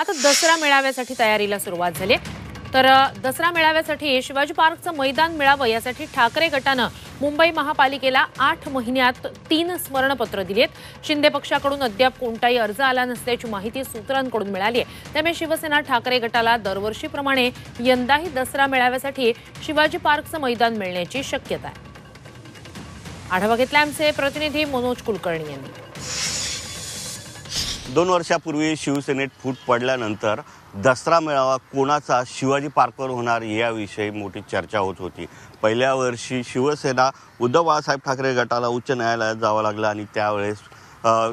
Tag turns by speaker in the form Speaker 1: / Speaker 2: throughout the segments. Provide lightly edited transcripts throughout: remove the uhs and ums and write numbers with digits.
Speaker 1: आता दसरा मेळाव्यासाठी तयारीला सुरुवात झाली आहे। तर दसरा मेळाव्यासाठी शिवाजी पार्कचं मैदान मिळावं यासाठी ठाकरे गटानं मुंबई महापालिकेला 8 महिन्यात 3 स्मरणपत्र दिली आहेत। शिंदे पक्षाकडून अद्याप कोणताही अर्ज आला नसल्याची माहिती सूत्रांकडून मिळाली आहे। त्यामुळे शिवसेना ठाकरे गटाला दरवर्षीप्रमाणे यंदाही दसरा मेळाव्यासाठी शिवाजी पार्कचं मैदान मिळण्याची शक्यता आहे। आढावा घेतला आमचे प्रतिनिधी मनोज कुलकर्णी यांनी।
Speaker 2: 2 वर्षापूर्वी शिवसेनेत फूट पडल्यानंतर दसरा मेळावा कोणाचा शिवाजी पार्कवर होणार याविषयी मोठी चर्चा होत होती। पहिल्या वर्षी शिवसेना उद्धव बाळासाहेब ठाकरे गटाला उच्च न्यायालयात जावं लागलं आणि त्यावेळेस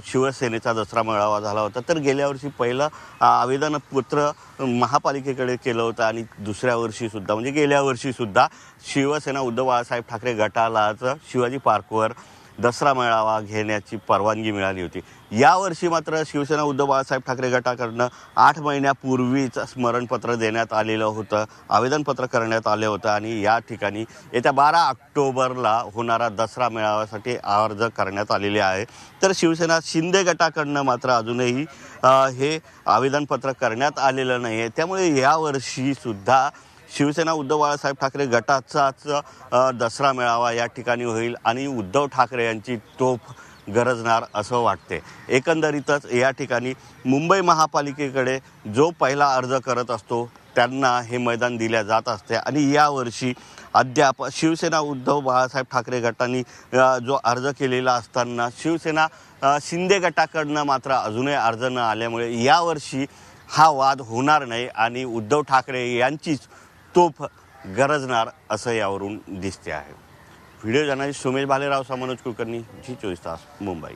Speaker 2: शिवसेनेचा दसरा मेळावा झाला होता। तर गेल्या वर्षी पहिलं आवेदनपत्र महापालिकेकडे केलं होतं आणि दुसऱ्या वर्षीसुद्धा म्हणजे गेल्या वर्षीसुद्धा शिवसेना उद्धव बाळासाहेब ठाकरे गटालाच शिवाजी पार्कवर दसरा मेळावा घेण्याची परवानगी मिळाली होती। यावर्षी मात्र शिवसेना उद्धव बाळासाहेब ठाकरे गटाकडनं 8 महिन्यापूर्वीच स्मरणपत्र देण्यात आलेलं होतं, आवेदनपत्र करण्यात आलं होतं आणि या ठिकाणी येत्या 12 ऑक्टोबरला होणारा दसरा मेळाव्यासाठी अर्ज करण्यात आलेले आहे। तर शिवसेना शिंदे गटाकडनं मात्र अजूनही हे आवेदनपत्र करण्यात आलेलं नाही आहे। त्यामुळे यावर्षीसुद्धा शिवसेना उद्धव बाळासाहेब ठाकरे गटाचाच दसरा मेळावा या ठिकाणी होईल आणि उद्धव ठाकरे यांची तोफ गरजणार असं वाटते। एकंदरीतच या ठिकाणी मुंबई महापालिकेकडे जो पहिला अर्ज करत असतो त्यांना हे मैदान दिले जात असते आणि यावर्षी अद्याप शिवसेना उद्धव बाळासाहेब ठाकरे गटांनी जो अर्ज केलेला असताना शिवसेना शिंदे गटाकडनं मात्र अजूनही अर्ज न आल्यामुळे यावर्षी हा वाद होणार नाही आणि उद्धव ठाकरे यांचीच तोफ गरजणार असं यावरून दिसते आहे। व्हिडिओ जर्नलिस्ट सुमेश भालेराव, मनोज कुलकर्णी, जी 24 तास, मुंबई।